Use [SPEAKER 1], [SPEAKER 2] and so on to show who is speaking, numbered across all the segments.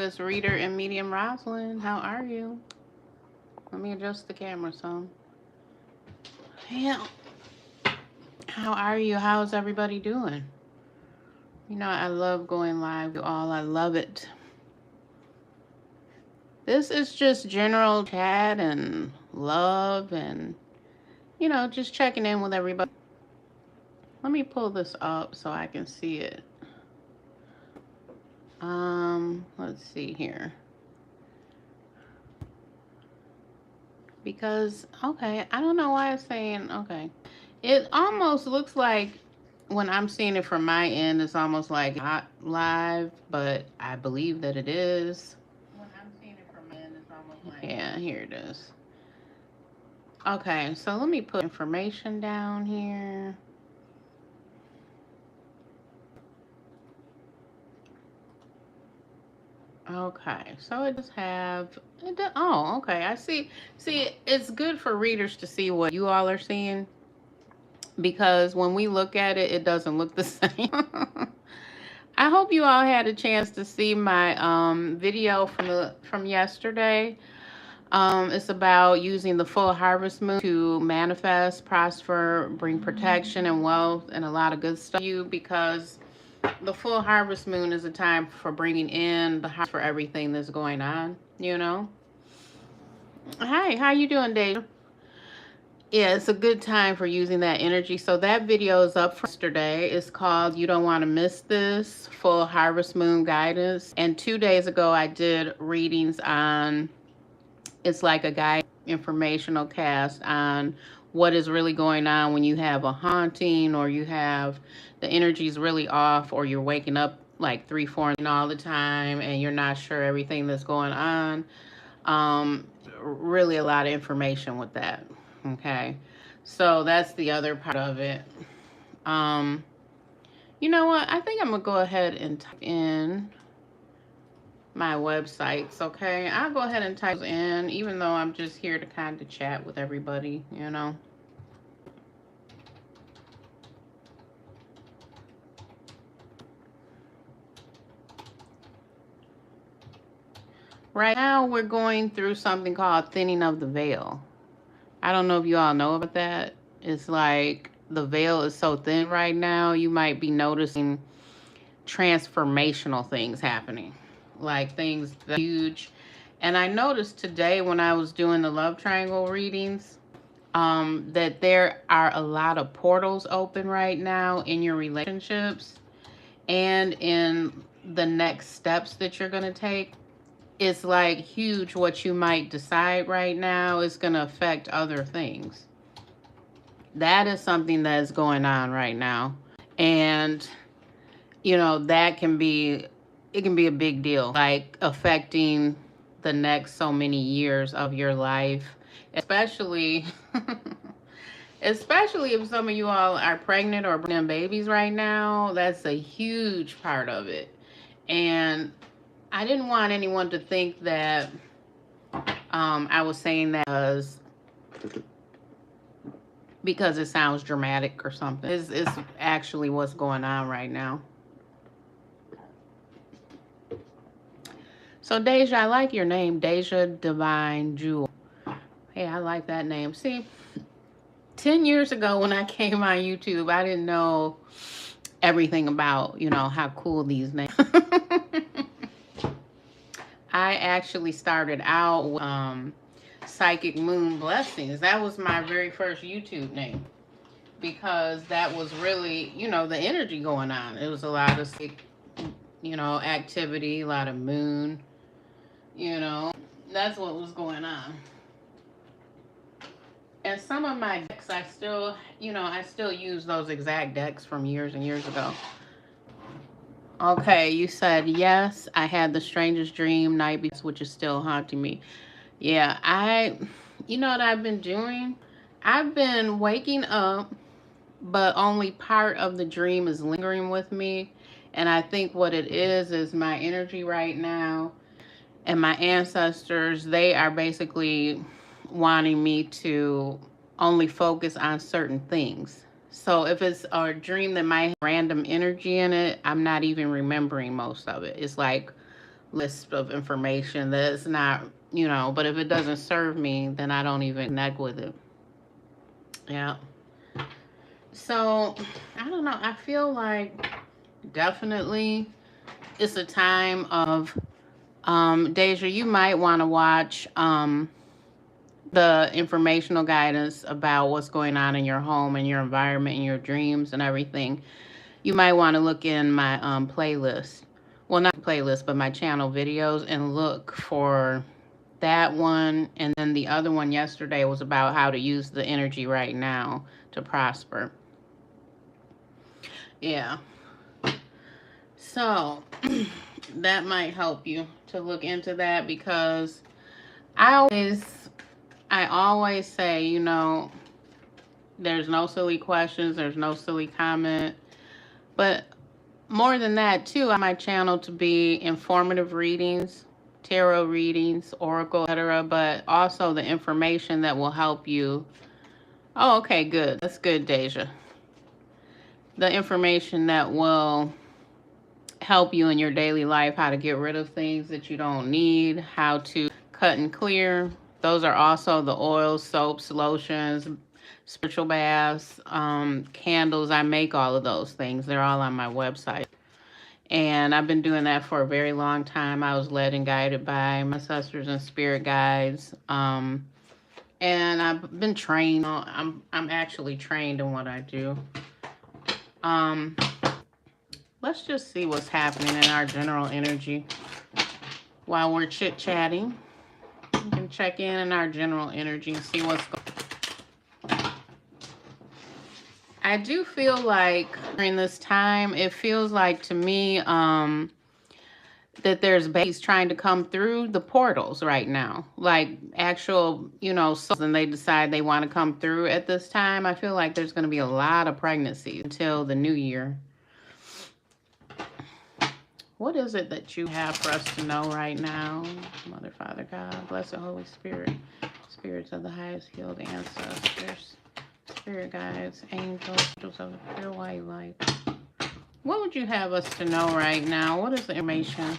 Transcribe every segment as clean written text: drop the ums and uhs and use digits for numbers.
[SPEAKER 1] fabulous reader and medium Rosalind. How are you? Let me adjust the camera some. Yeah. How are you? How's everybody doing? You know, I love going live with you all. I love it. This is just general chat and love and, you know, just checking in with everybody. Let me pull this up so I can see it. Let's see here. Because, okay, I don't know why it's saying, okay. It almost looks like when I'm seeing it from my end, it's almost like not live, but I believe that it is. When I'm seeing it from my end, it's almost like, yeah, here it is. Okay, so let me put information down here. Okay, so it does have, oh, okay, I see. See, it's good for readers to see what you all are seeing, because when we look at it, it doesn't look the same. I hope you all had a chance to see my video from yesterday. It's about using the full harvest moon to manifest, prosper, bring protection and wealth and a lot of good stuff to you, because the full harvest moon is a time for bringing in the harvest for everything that's going on, you know. Hi, how you doing, Dave? Yeah, it's a good time for using that energy. So that video is up from yesterday. It's called You Don't Want to Miss This, Full Harvest Moon Guidance. And 2 days ago, I did readings on, it's like a guide informational cast on what is really going on when you have a haunting, or you have the energy's really off, or you're waking up like 3, 4 all the time and you're not sure everything that's going on. Really a lot of information with that. Okay, so that's the other part of it. You know what? I think I'm gonna go ahead and type in my websites. Okay, I'll go ahead and type in, even though I'm just here to kind of chat with everybody, you know. Right now, we're going through something called thinning of the veil. I don't know if you all know about that. It's like the veil is so thin right now, you might be noticing transformational things happening, like things that are huge. And I noticed today when I was doing the love triangle readings, that there are a lot of portals open right now in your relationships and in the next steps that you're going to take. It's like huge. What you might decide right now is going to affect other things. That is something that is going on right now. And, you know, that can be, it can be a big deal, like affecting the next so many years of your life, especially, especially if some of you all are pregnant or bringing babies right now. That's a huge part of it. And I didn't want anyone to think that I was saying that because it sounds dramatic or something. It's actually what's going on right now. So Deja, I like your name, Deja Divine Jewel. Hey, I like that name. See, 10 years ago when I came on YouTube, I didn't know everything about, you know, how cool these names. I actually started out with Psychic Moon Blessings. That was my very first YouTube name, because that was really, you know, the energy going on. It was a lot of, you know, activity, a lot of moon, you know, that's what was going on. And some of my decks, I still, you know, I still use those exact decks from years and years ago. Okay, you said yes. I had the strangest dream night, which is still haunting me. Yeah, you know what I've been doing? I've been waking up, but only part of the dream is lingering with me. And I think what it is my energy right now and my ancestors, they are basically wanting me to only focus on certain things. So if it's a dream that might have random energy in it, I'm not even remembering most of it. It's like list of information that's not, you know, but if it doesn't serve me, then I don't even connect with it. Yeah. So, I don't know. I feel like definitely it's a time of, Deja, you might want to watch the informational guidance about what's going on in your home and your environment and your dreams and everything. You might want to look in my playlist. Well, not playlist, but my channel videos, and look for that one. And then the other one yesterday was about how to use the energy right now to prosper. Yeah. So that might help you to look into that, because I always I always say, you know, there's no silly questions, there's no silly comment. But more than that, too, I my channel to be informative readings, tarot readings, oracle, etc., but also the information that will help you. Oh, okay, good. That's good, Deja. The information that will help you in your daily life, how to get rid of things that you don't need, how to cut and clear. Those are also the oils, soaps, lotions, spiritual baths, candles. I make all of those things. They're all on my website. And I've been doing that for a very long time. I was led and guided by my ancestors and spirit guides. And I've been trained. I'm actually trained in what I do. Um, let's just see what's happening in our general energy while we're chit-chatting. We can check in our general energy and see what's going on. I do feel like during this time, it feels like to me that there's babies trying to come through the portals right now. Like actual, you know, souls, and they decide they want to come through at this time. I feel like there's going to be a lot of pregnancies until the new year. What is it that you have for us to know right now? Mother, Father, God, blessed Holy Spirit, spirits of the highest healed ancestors, spirit guides, angels, angels of the pure white light. What would you have us to know right now? What is the information?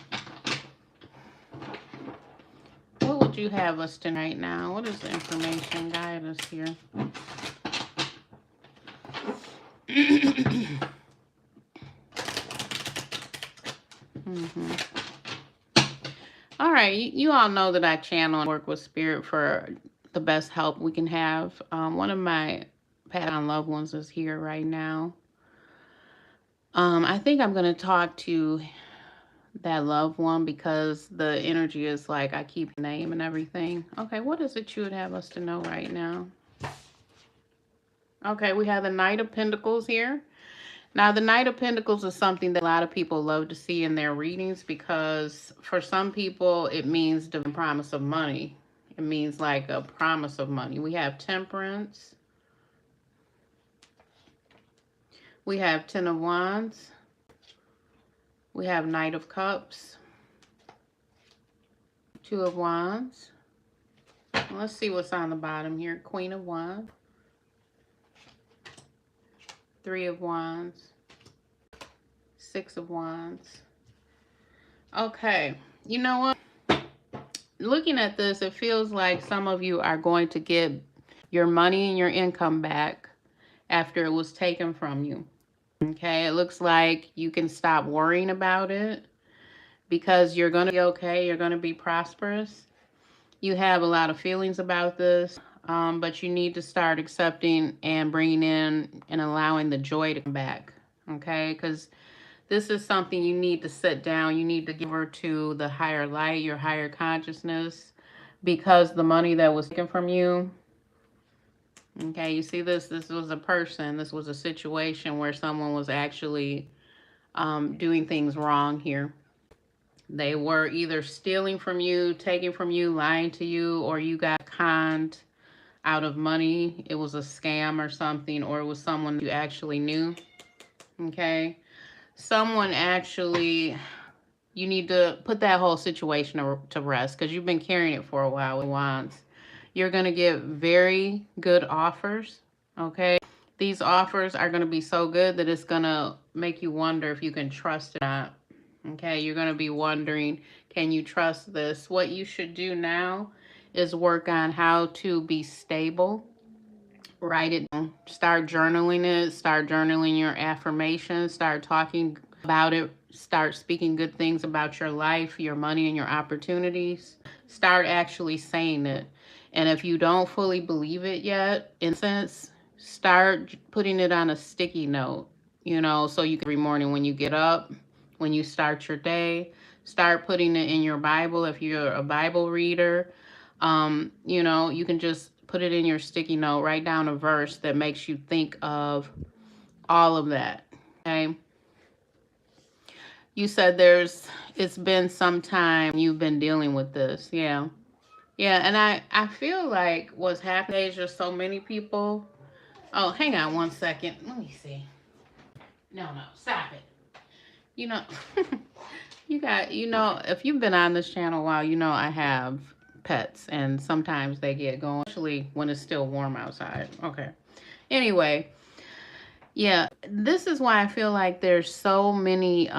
[SPEAKER 1] What would you have us to know right now? What is the information? Guide us here. All right, you all know that I channel and work with spirit for the best help we can have. One of my passed on loved ones is here right now. I think I'm going to talk to that loved one because the energy is like I keep name and everything. Okay, what is it you would have us to know right now? Okay, we have the Knight of Pentacles here. Now, the Knight of Pentacles is something that a lot of people love to see in their readings, because for some people, it means the promise of money. It means like a promise of money. We have Temperance. We have Ten of Wands. We have Knight of Cups. Two of Wands. Let's see what's on the bottom here. Queen of Wands. Three of Wands. Six of Wands. Okay, you know what? Looking at this, it feels like some of you are going to get your money and your income back after it was taken from you. Okay, it looks like you can stop worrying about it because you're going to be okay. You're going to be prosperous. You have a lot of feelings about this, but you need to start accepting and bringing in and allowing the joy to come back. Okay, because this is something you need to sit down. You need to give her to the higher light, your higher consciousness, because the money that was taken from you. Okay, you see this? This was a person. This was a situation where someone was actually doing things wrong here. They were either stealing from you, taking from you, lying to you, or you got conned out of money. It was a scam or something, or it was someone you actually knew. Okay, someone actually, you need to put that whole situation to rest because you've been carrying it for a while with Wands. You're going to get very good offers, okay? These offers are going to be so good that it's going to make you wonder if you can trust it or not, okay? You're going to be wondering, Can you trust this? What you should do now is work on how to be stable. Write it down. Start journaling it. Start journaling your affirmations. Start talking about it. Start speaking good things about your life, your money, and your opportunities. Start actually saying it. And if you don't fully believe it yet, in a sense, start putting it on a sticky note, so you can every morning when you get up, when you start your day, start putting it in your Bible if you're a Bible reader. You can just put it in your sticky note, write down a verse that makes you think of all of that. Okay. You said it's been some time you've been dealing with this. Yeah. Yeah. And I feel like what's happening is just so many people. Oh, hang on one second. Let me see. No, stop it. You know, if you've been on this channel a while, I have pets and sometimes they get going, especially when it's still warm outside. Okay. Anyway, yeah, this is why I feel like there's so many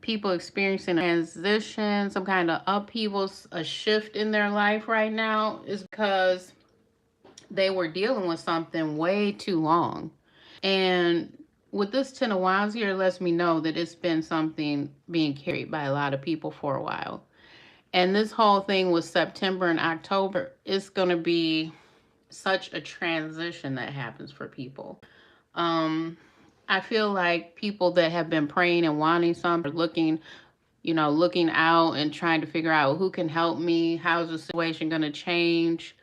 [SPEAKER 1] people experiencing a transition, some kind of upheaval, a shift in their life right now, is because they were dealing with something way too long. And with this Ten of Wands here, it lets me know that it's been something being carried by a lot of people for a while. And this whole thing with September and October is going to be such a transition that happens for people. I feel like people that have been praying and wanting something, looking out and trying to figure out who can help me, how's the situation going to change.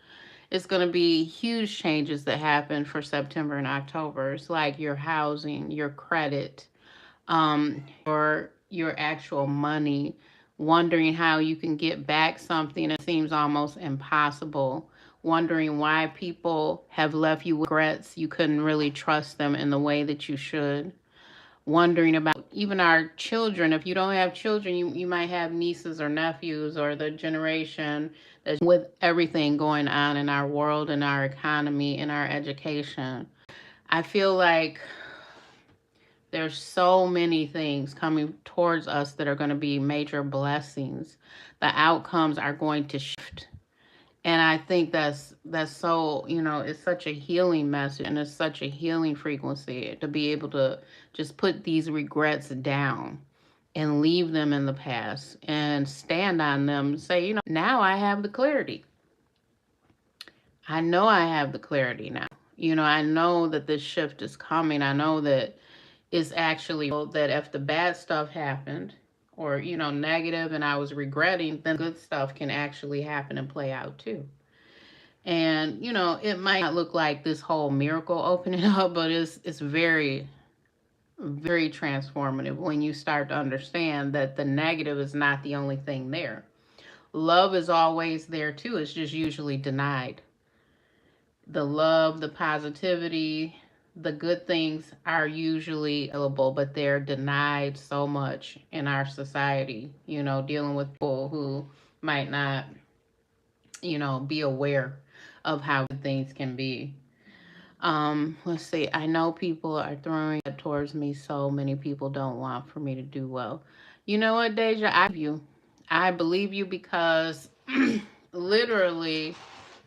[SPEAKER 1] It's going to be huge changes that happen for September and October. It's like your housing, your credit, or your actual money, wondering how you can get back something that seems almost impossible, wondering why people have left you with regrets. You couldn't really trust them in the way that you should. Wondering about even our children. If you don't have children, you might have nieces or nephews or the generation that's with everything going on in our world, in our economy, in our education. I feel like there's so many things coming towards us that are going to be major blessings. The outcomes are going to shift. And I think that's so, it's such a healing message and it's such a healing frequency to be able to just put these regrets down and leave them in the past and stand on them and say, now I have the clarity. I know I have the clarity now. I know that this shift is coming. I know that it's actually that if the bad stuff happened or, negative and I was regretting, then good stuff can actually happen and play out too. And, it might not look like this whole miracle opening up, but it's very, very transformative when you start to understand that the negative is not the only thing there. Love is always there too. It's just usually denied. The love, the positivity, the good things are usually available, but they're denied so much in our society, dealing with people who might not, be aware of how things can be. Let's see. I know people are throwing it towards me. So many people don't want for me to do well. You know what, Deja? I believe you because literally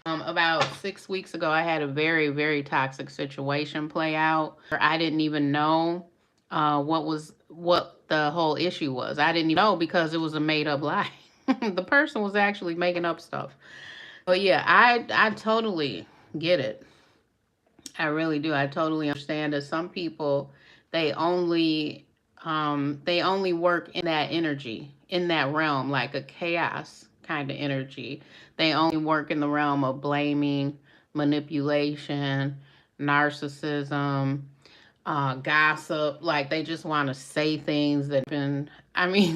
[SPEAKER 1] about 6 weeks ago, I had a very, very toxic situation play out. I didn't even know what the whole issue was. I didn't even know because it was a made up lie. The person was actually making up stuff. But yeah, I totally get it. I really do. I totally understand that some people they only work in that energy, in that realm, like a chaos kind of energy. They only work in the realm of blaming, manipulation, narcissism, gossip. Like they just want to say things that been,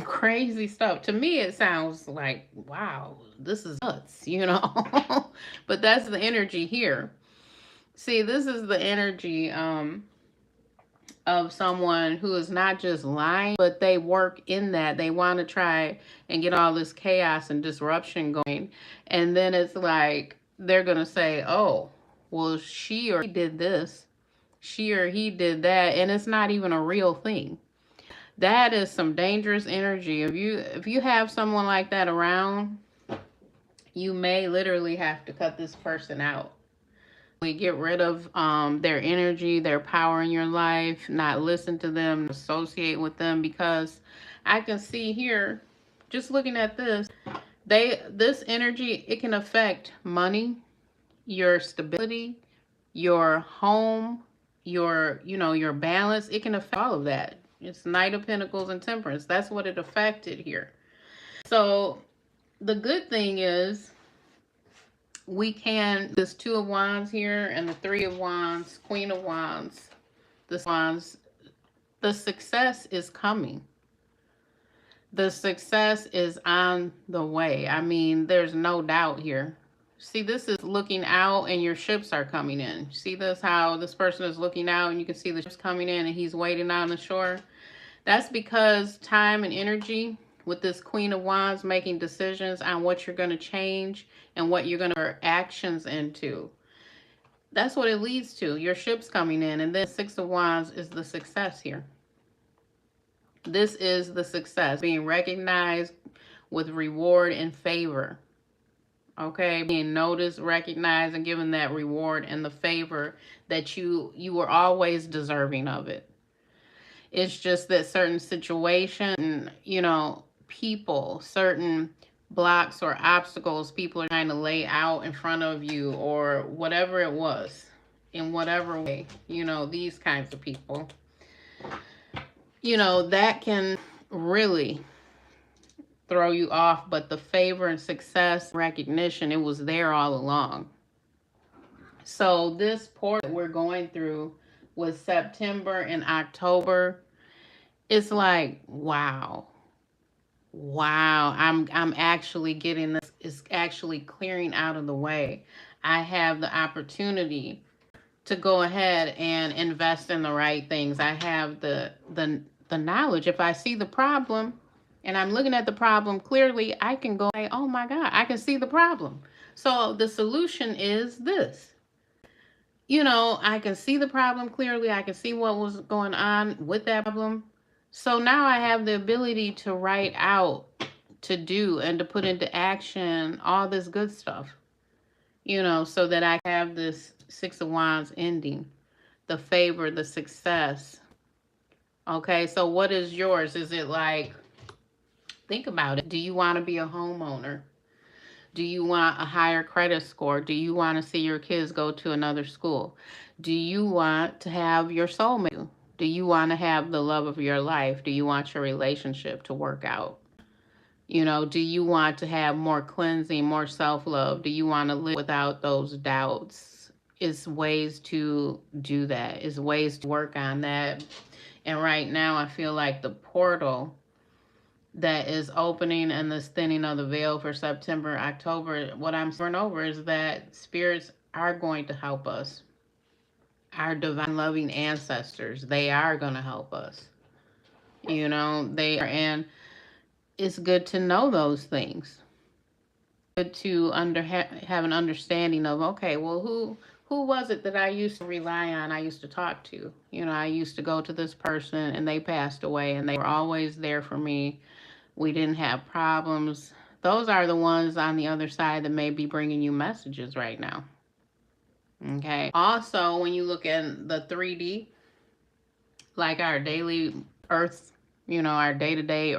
[SPEAKER 1] crazy stuff. To me, it sounds like, wow, this is nuts. But that's the energy here. See, this is the energy of someone who is not just lying, but they work in that. They want to try and get all this chaos and disruption going. And then it's like they're going to say, oh, well, she or he did this, she or he did that. And it's not even a real thing. That is some dangerous energy. If you have someone like that around, you may literally have to cut this person out. We get rid of their energy, their power in your life, not listen to them, associate with them, because I can see here, just looking at this, this energy, it can affect money, your stability, your home, your balance. It can affect all of that. It's Knight of Pentacles and Temperance. That's what it affected here. So the good thing is, we can, this Two of Wands here and the Three of Wands, Queen of Wands, this Wands, the success is coming. The success is on the way. I mean, there's no doubt here. See, this is looking out and your ships are coming in. See this, how this person is looking out and you can see the ships coming in and he's waiting on the shore? That's because time and energy with this Queen of Wands, making decisions on what you're going to change and what you're going to put actions into. That's what it leads to. Your ships coming in. And then Six of Wands is the success here. This is the success. Being recognized with reward and favor. Okay? Being noticed, recognized, and given that reward and the favor that you were always deserving of it. It's just that certain situation, people, certain blocks or obstacles people are trying to lay out in front of you, or whatever it was, in whatever way, these kinds of people, that can really throw you off. But the favor and success, recognition, it was there all along. So this port that we're going through with September and October, it's like, wow, I'm actually getting this. It's actually clearing out of the way. I have the opportunity to go ahead and invest in the right things. I have the knowledge. If I see the problem and I'm looking at the problem clearly, I can go, oh my God, I can see the problem. So the solution is this. I can see the problem clearly. I can see what was going on with that problem. So now I have the ability to write out, to do, and to put into action all this good stuff, so that I have this Six of Wands ending, the favor, the success. Okay, so what is yours? Is it like, think about it. Do you want to be a homeowner? Do you want a higher credit score? Do you want to see your kids go to another school? Do you want to have your soulmate? Do you want to have the love of your life? Do you want your relationship to work out? Do you want to have more cleansing, more self-love? Do you want to live without those doubts? It's ways to do that. It's ways to work on that. And right now, I feel like the portal that is opening and this thinning of the veil for September, October, what I'm turning over is that spirits are going to help us. Our divine loving ancestors, they are going to help us. They are, and it's good to know those things. Good to have an understanding of, okay, well, who was it that I used to rely on, I used to talk to? I used to go to this person and they passed away and they were always there for me. We didn't have problems. Those are the ones on the other side that may be bringing you messages right now. Okay. Also, when you look at the 3D, like our daily earth, our day-to-day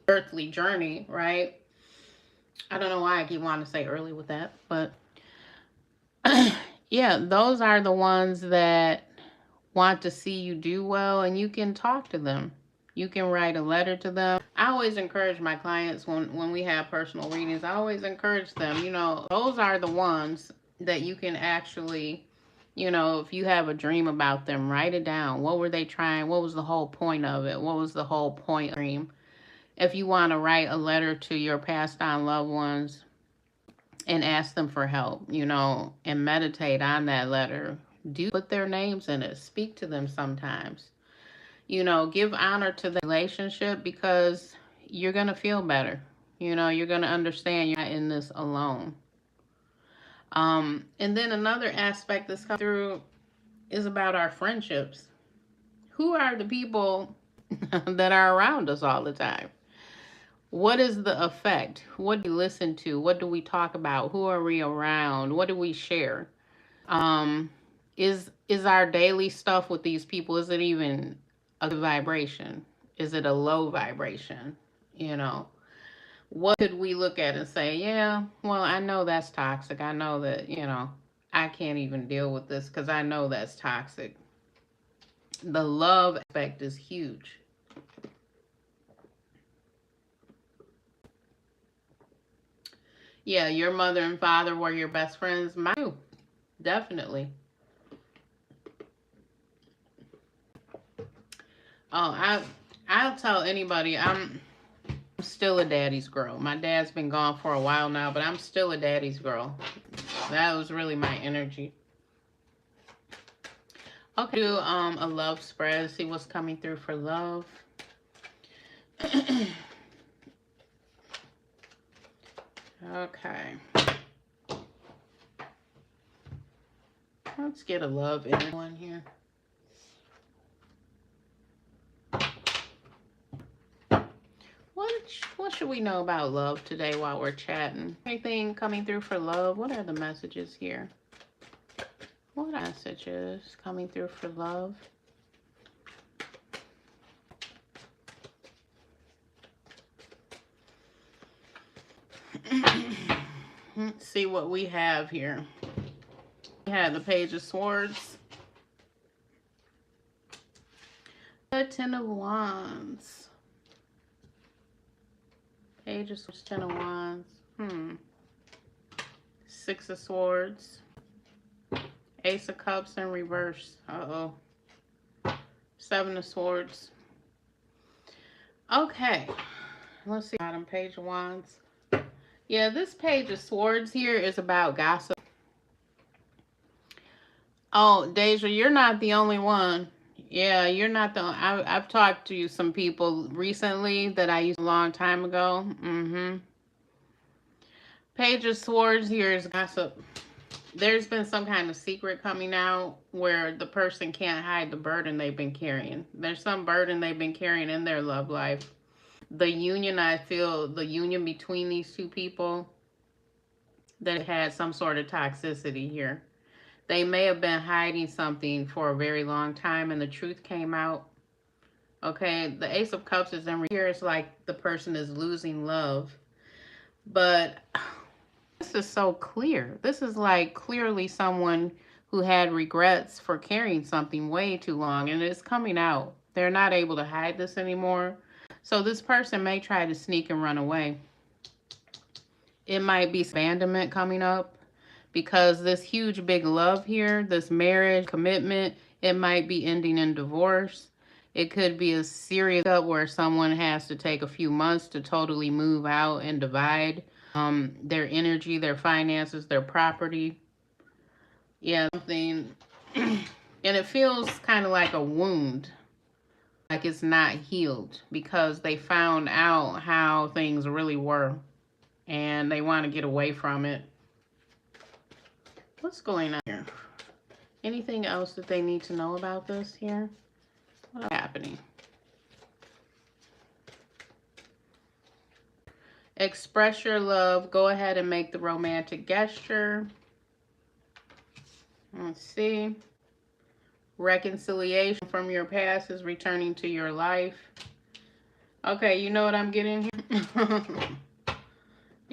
[SPEAKER 1] earthly journey, right? I don't know why I keep wanting to say early with that, but yeah, those are the ones that want to see you do well, and you can talk to them. You can write a letter to them. I always encourage my clients when we have personal readings, I always encourage them, those are the ones that you can actually, if you have a dream about them, write it down. What were they trying? What was the whole point of it? What was the whole point of the dream? If you want to write a letter to your passed on loved ones and ask them for help, and meditate on that letter, put their names in it. Speak to them sometimes. Give honor to the relationship, because you're going to feel better. You're going to understand you're not in this alone. And then another aspect that's come through is about our friendships. Who are the people that are around us all the time? What is the effect? What do we listen to? What do we talk about? Who are we around? What do we share? Um, is our daily stuff with these people, is it even a good vibration? Is it a low vibration? You know, what could we look at and say, yeah, well, I know that's toxic. I know that, I can't even deal with this because I know that's toxic. The love aspect is huge. Yeah, your mother and father were your best friends. Mine, definitely. Oh, I'll tell anybody I'm still a daddy's girl. My dad's been gone for a while now, but I'm still a daddy's girl. That was really my energy. Okay, do a love spread. See what's coming through for love. Okay. Let's get a love in one here. What should we know about love today while we're chatting? Anything coming through for love? What are the messages here? What messages coming through for love? Let's see what we have here. We have the Page of Swords. The Ten of Wands. Page of Swords, Ten of Wands. Six of Swords. Ace of Cups in reverse. Uh-oh. Seven of Swords. Okay. Let's see. Bottom Page of Wands. Yeah, this Page of Swords here is about gossip. Oh, Deja, you're not the only one. Yeah, you're not the. I've talked to some people recently that I used a long time ago. Page of Swords here is gossip. There's been some kind of secret coming out where the person can't hide the burden they've been carrying. There's some burden they've been carrying in their love life. The union, I feel, the union between these two people, that had some sort of toxicity here. They may have been hiding something for a very long time and the truth came out. Okay, the Ace of Cups is in here. It's like the person is losing love. But this is so clear. This is like clearly someone who had regrets for carrying something way too long and it's coming out. They're not able to hide this anymore. So this person may try to sneak and run away. It might be abandonment coming up because this huge big love here, this marriage, commitment, it might be ending in divorce. It could be a serious up where someone has to take a few months to totally move out and divide their energy, their finances, their property. Yeah, something. And it feels kind of like a wound, like it's not healed because they found out how things really were and they want to get away from it. What's going on here? Anything else that they need to know about this here? What's happening? Express your love. Go ahead and make the romantic gesture. Let's see. Reconciliation from your past is returning to your life. Okay, you know what I'm getting here?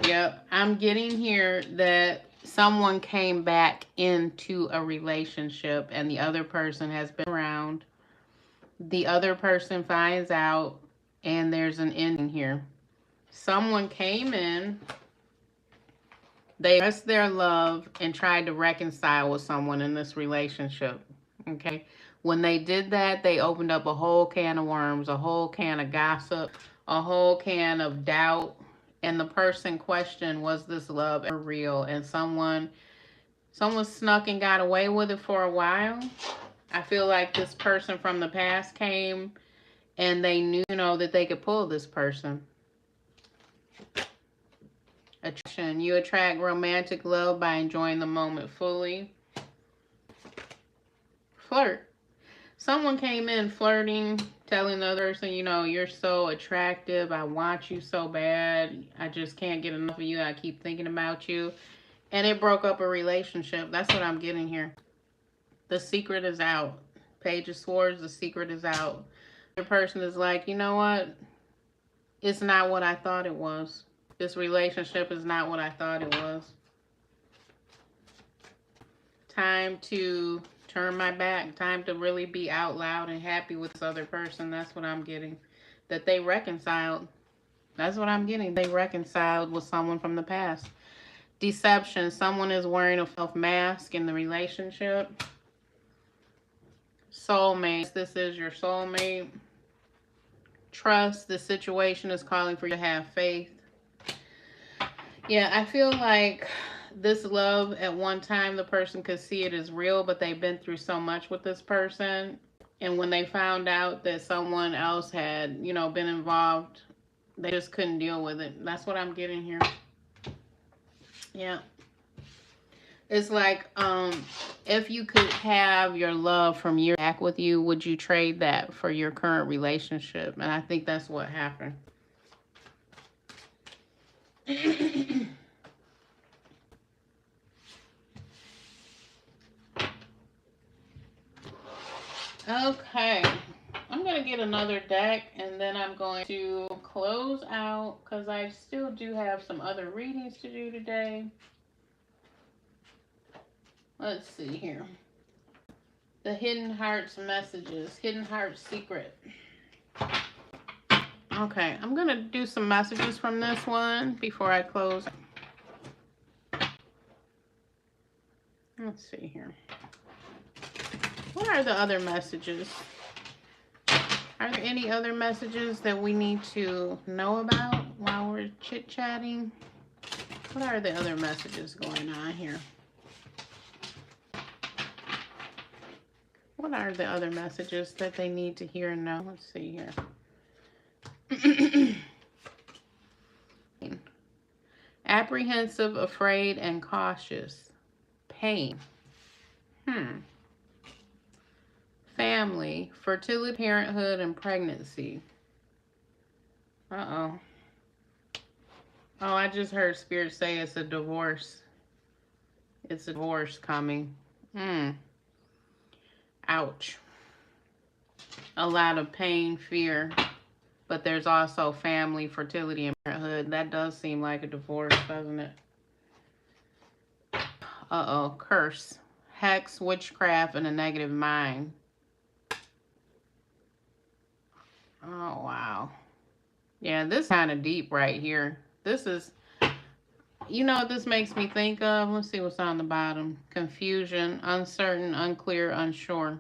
[SPEAKER 1] Yep, I'm getting here that someone came back into a relationship and the other person has been around. The other person finds out and there's an ending here. Someone came in, they expressed their love and tried to reconcile with someone in this relationship. Okay. When they did that, they opened up a whole can of worms, a whole can of gossip, a whole can of doubt. And the person questioned, was this love ever real? And someone snuck and got away with it for a while. I feel like this person from the past came and they knew, that they could pull this person. Attraction. You attract romantic love by enjoying the moment fully. Flirt. Someone came in flirting, telling the other person, you know, you're so attractive. I want you so bad. I just can't get enough of you. I keep thinking about you. And it broke up a relationship. That's what I'm getting here. The secret is out. Page of Swords, the secret is out. The person is like, you know what? It's not what I thought it was. This relationship is not what I thought it was. Time to turn my back. Time to really be out loud and happy with this other person. That's what I'm getting. That they reconciled. That's what I'm getting. They reconciled with someone from the past. Deception. Someone is wearing a self mask in the relationship. Soulmate. This is your soulmate. Trust. The situation is calling for you to have faith. Yeah, I feel like this love at one time the person could see it as real, but they've been through so much with this person. And when they found out that someone else had, you know, been involved, they just couldn't deal with it. That's what I'm getting here. Yeah. It's like, if you could have your love from years back with you, would you trade that for your current relationship? And I think that's what happened. Okay. I'm going to get another deck and then I'm going to close out because I still do have some other readings to do today. Let's see here. The Hidden Heart's messages. Hidden Heart's secret. Okay, I'm going to do some messages from this one before I close. Let's see here. What are the other messages? Are there any other messages that we need to know about while we're chit-chatting? What are the other messages going on here? What are the other messages that they need to hear and know? Let's see here. Apprehensive, afraid, and cautious. Pain. Family, fertility, parenthood, and pregnancy. Uh-oh. Oh, I just heard Spirit say it's a divorce. It's a divorce coming. Ouch. A lot of pain, fear. But there's also family, fertility, and parenthood. That does seem like a divorce, doesn't it? Uh-oh. Curse. Hex, witchcraft, and a negative mind. Oh, wow. Yeah, this is kind of deep right here. This is, you know what this makes me think of? Let's see what's on the bottom. Confusion, uncertain, unclear, unsure.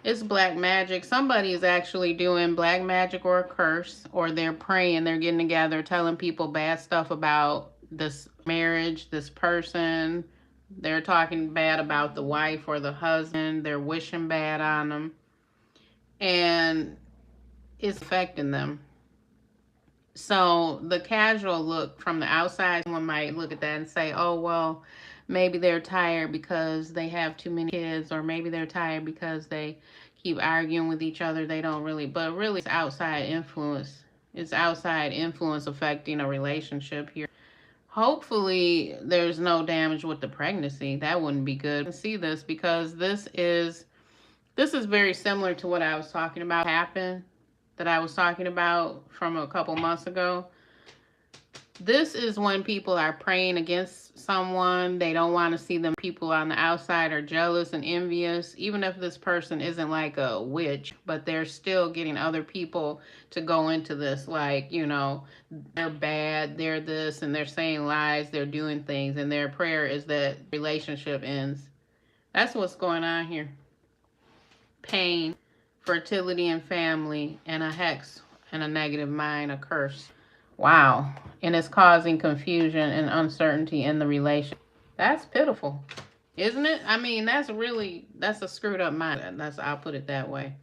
[SPEAKER 1] It's black magic. Somebody is actually doing black magic or a curse, or they're praying, they're getting together, telling people bad stuff about this marriage, this person. They're talking bad about the wife or the husband. They're wishing bad on them. And it's affecting them. So the casual look from the outside, someone might look at that and say, oh, well, maybe they're tired because they have too many kids, or maybe they're tired because they keep arguing with each other. They don't really, but really it's outside influence. It's outside influence affecting a relationship here. Hopefully there's no damage with the pregnancy. That wouldn't be good. I see this because this is very similar to what I was talking about that I was talking about from a couple months ago. This is when people are praying against someone. They don't want to see them. People on the outside are jealous and envious, even if this person isn't like a witch, but they're still getting other people to go into this, like, you know, they're bad, they're this, and they're saying lies, they're doing things, and their prayer is that relationship ends. That's what's going on here. Pain, fertility and family, and a hex and a negative mind, a curse. Wow. And it's causing confusion and uncertainty in the relationship. That's pitiful, isn't it? I mean, that's a screwed up mind. I'll put it that way.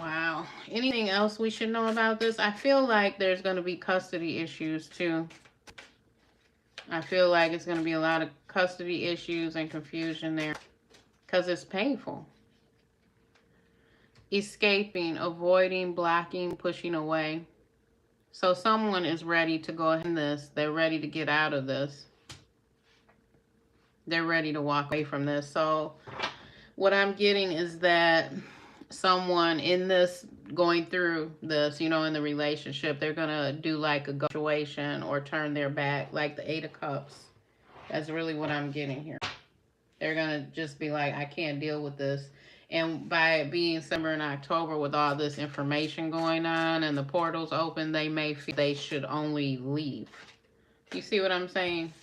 [SPEAKER 1] Wow. Anything else we should know about this? I feel like there's going to be custody issues too. I feel like it's going to be a lot of custody issues and confusion there. because it's painful. Escaping, avoiding, blocking, pushing away. So someone is ready to go ahead in this. They're ready to get out of this. They're ready to walk away from this. So what I'm getting is that someone in this, going through this, you know, in the relationship, they're going to do like a graduation or turn their back, like the Eight of Cups. That's really what I'm getting here. They're going to just be like, I can't deal with this. And by it being September and October with all this information going on and the portals open, they may feel they should only leave. You see what I'm saying?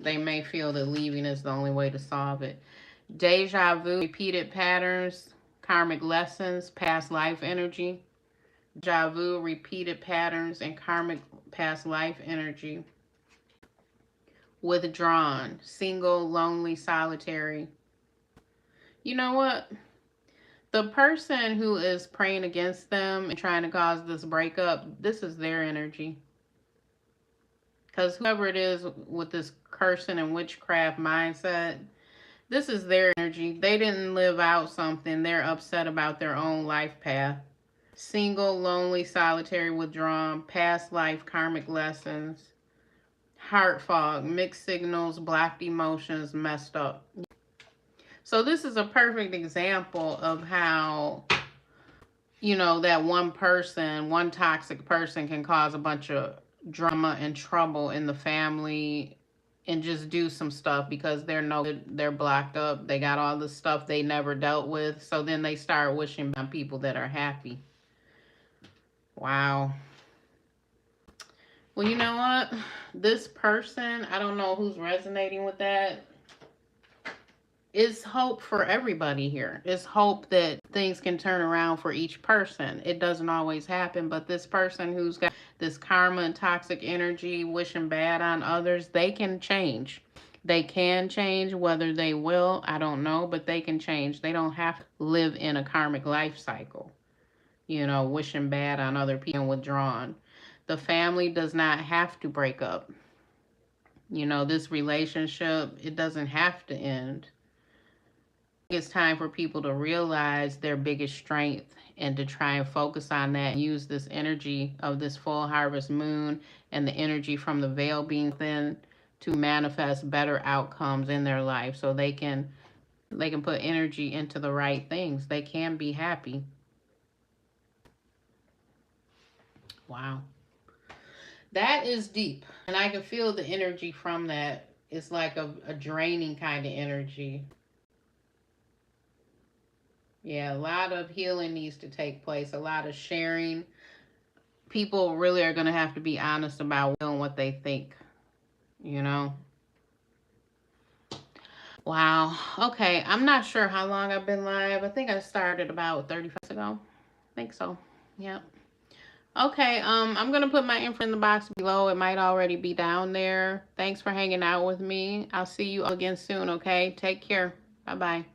[SPEAKER 1] They may feel that leaving is the only way to solve it. Deja vu, repeated patterns, karmic lessons, past life energy. Deja vu, repeated patterns, and karmic past life energy. Withdrawn, single, lonely, solitary. You know what? The person who is praying against them and trying to cause this breakup, this is their energy. Because whoever it is with this cursing and witchcraft mindset, this is their energy. They didn't live out something. They're upset about their own life path. Single, lonely, solitary, withdrawn, past life, karmic lessons, heart fog, mixed signals, blocked emotions, messed up. So this is a perfect example of how, you know, that one person, one toxic person can cause a bunch of drama and trouble in the family and just do some stuff because they're blocked up. They got all the stuff they never dealt with. So then they start wishing on people that are happy. Wow. Well, you know what? This person, I don't know who's resonating with that. It's hope for everybody here. It's hope that things can turn around for each person. It doesn't always happen, but this person who's got this karma and toxic energy, wishing bad on others, they can change. They can change. Whether they will, I don't know, but they can change. They don't have to live in a karmic life cycle, you know, wishing bad on other people and withdrawn. The family does not have to break up. You know, this relationship, it doesn't have to end. It's time for people to realize their biggest strength and to try and focus on that and use this energy of this full harvest moon and the energy from the veil being thin to manifest better outcomes in their life, so they can put energy into the right things. They can be happy. Wow. That is deep. And I can feel the energy from that. It's like a draining kind of energy. Yeah, a lot of healing needs to take place, a lot of sharing. People really are going to have to be honest about what they think, you know? Wow. Okay, I'm not sure how long I've been live. I think I started about 30 minutes ago. I think so. Yep. Okay, I'm going to put my info in the box below. It might already be down there. Thanks for hanging out with me. I'll see you again soon, okay? Take care. Bye-bye.